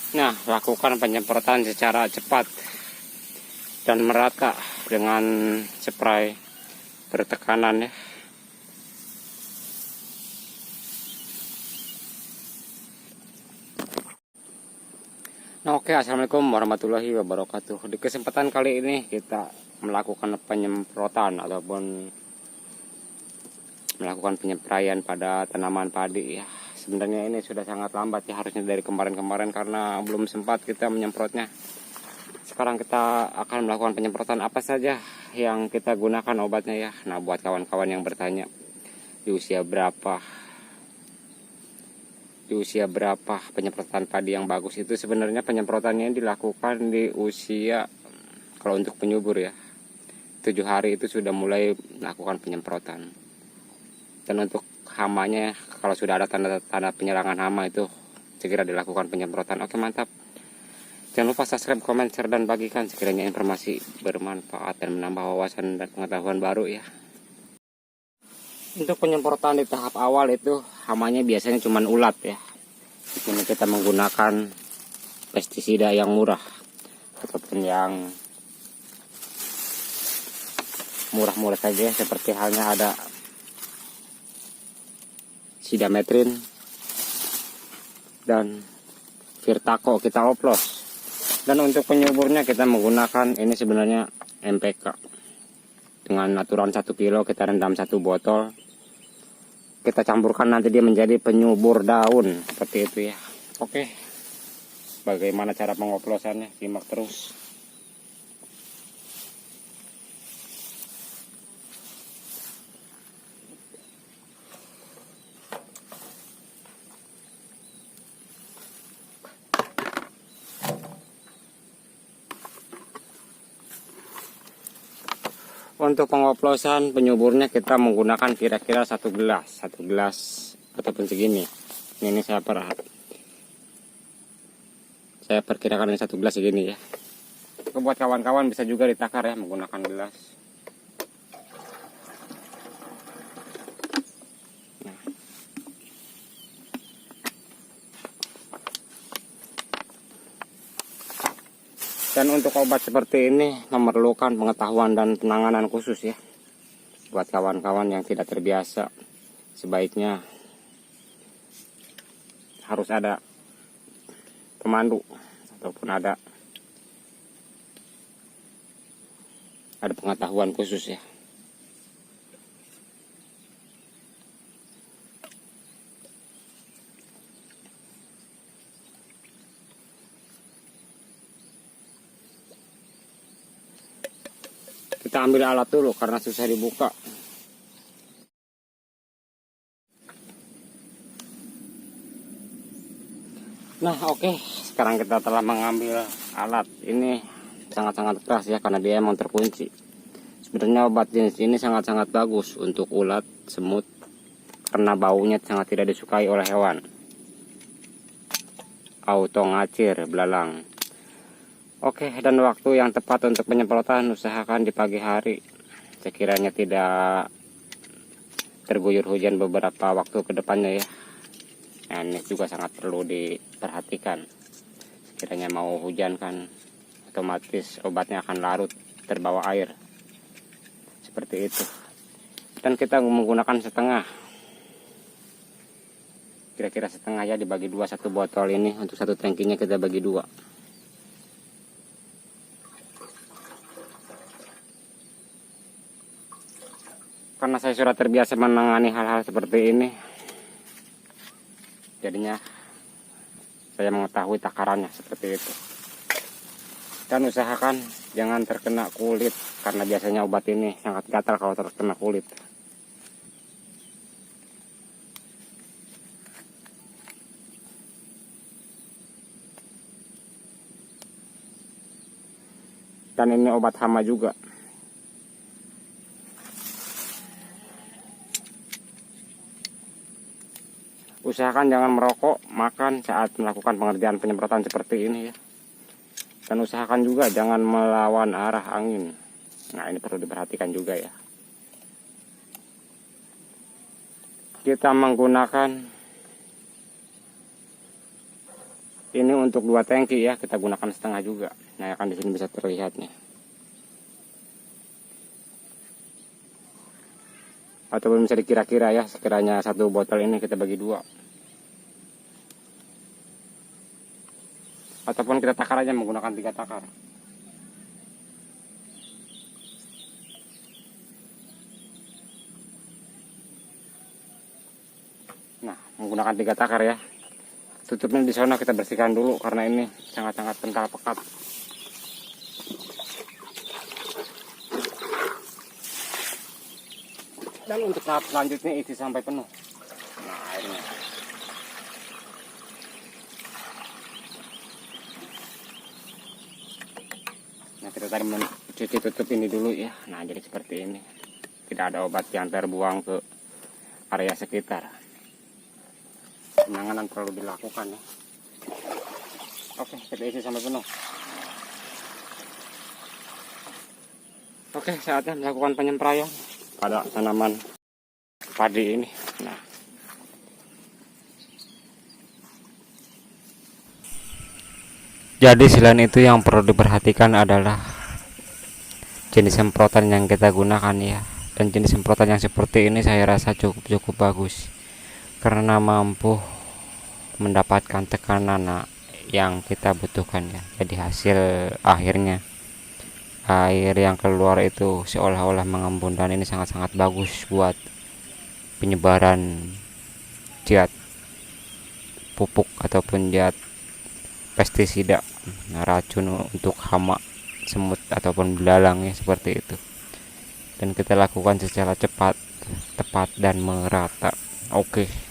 Nah, lakukan penyemprotan secara cepat dan merata dengan spray bertekanan ya. Nah, oke, assalamualaikum warahmatullahi wabarakatuh. Di kesempatan kali ini kita melakukan penyemprotan ataupun melakukan penyepraian pada tanaman padi ya. Sebenarnya ini sudah sangat lambat ya, harusnya dari kemarin-kemarin karena belum sempat kita menyemprotnya. Sekarang kita akan melakukan penyemprotan apa saja yang kita gunakan obatnya ya. Nah, buat kawan-kawan yang bertanya di usia berapa penyemprotan padi yang bagus, itu sebenarnya penyemprotannya dilakukan di usia, kalau untuk penyubur ya, 7 hari itu sudah mulai melakukan penyemprotan. Dan untuk hamanya, kalau sudah ada tanda-tanda penyerangan hama itu segera dilakukan penyemprotan. Oke, mantap. Jangan lupa subscribe, komen, share, dan bagikan sekiranya informasi bermanfaat dan menambah wawasan dan pengetahuan baru ya. Untuk penyemprotan di tahap awal itu hamanya biasanya cuma ulat ya. Di sini kita menggunakan pestisida yang murah ataupun yang murah-murah saja, seperti halnya ada Sidametrin dan Virtaco kita oplos. Dan untuk penyuburnya kita menggunakan ini sebenarnya MPK dengan aturan 1 kilo, kita rendam 1 botol, kita campurkan, nanti dia menjadi penyubur daun seperti itu ya. Oke, bagaimana cara pengoplosannya, simak terus. Untuk pengoplosan penyuburnya kita menggunakan kira-kira 1 gelas ataupun segini. Ini saya perkirakan ini 1 gelas segini ya. Buat kawan-kawan bisa juga ditakar ya menggunakan gelas. Nah. Dan untuk obat seperti ini memerlukan pengetahuan dan penanganan khusus ya. Buat kawan-kawan yang tidak terbiasa, sebaiknya harus ada pemandu ataupun ada pengetahuan khusus ya. Kita ambil alat dulu karena susah dibuka. Nah, oke, sekarang kita telah mengambil alat. Ini sangat-sangat keras ya karena dia emang terkunci. Sebenarnya obat jenis ini sangat-sangat bagus untuk ulat, semut, karena baunya sangat tidak disukai oleh hewan. Auto ngacir belalang. Oke, dan waktu yang tepat untuk penyemprotan usahakan di pagi hari. Sekiranya tidak terguyur hujan beberapa waktu ke depannya ya. Nah, ini juga sangat perlu diperhatikan. Sekiranya mau hujan kan otomatis obatnya akan larut terbawa air. Seperti itu. Dan kita menggunakan setengah. Kira-kira setengah ya, dibagi 2 1 botol ini. Untuk 1 tangkinya kita bagi 2. Karena saya sudah terbiasa menangani hal-hal seperti ini, jadinya saya mengetahui takarannya seperti itu. Dan usahakan jangan terkena kulit, karena biasanya obat ini sangat gatal kalau terkena kulit. Dan ini obat hama juga. Usahakan jangan merokok, makan saat melakukan pengerjaan penyemprotan seperti ini ya. Dan usahakan juga jangan melawan arah angin. Nah, ini perlu diperhatikan juga ya. Kita menggunakan Ini untuk 2 tangki ya, kita gunakan setengah juga. Nah, kan di sini bisa terlihat nih. Ataupun bisa dikira-kira ya, sekiranya 1 botol ini kita bagi 2. Ataupun kita takar aja menggunakan 3 takar. Nah, menggunakan 3 takar ya. Tutupnya di sana kita bersihkan dulu karena ini sangat-sangat kental pekat. Dan untuk tahap selanjutnya isi sampai penuh. Nah, airnya. Nah, kita tadi mencuci tutup ini dulu ya. Nah, jadi seperti ini. Tidak ada obat yang terbuang ke area sekitar. Penanganan perlu dilakukan ya. Oke, kita isi sampai penuh. Oke, saatnya melakukan penyempraian pada tanaman padi ini. Nah, jadi selain itu yang perlu diperhatikan adalah jenis semprotan yang kita gunakan ya. Dan jenis semprotan yang seperti ini saya rasa cukup bagus karena mampu mendapatkan tekanan yang kita butuhkan ya. Jadi hasil akhirnya air yang keluar itu seolah-olah mengembun, dan ini sangat-sangat bagus buat penyebaran zat pupuk ataupun zat pestisida, racun untuk hama, semut ataupun belalang ya, seperti itu. Dan kita lakukan secara cepat, tepat dan merata. Oke.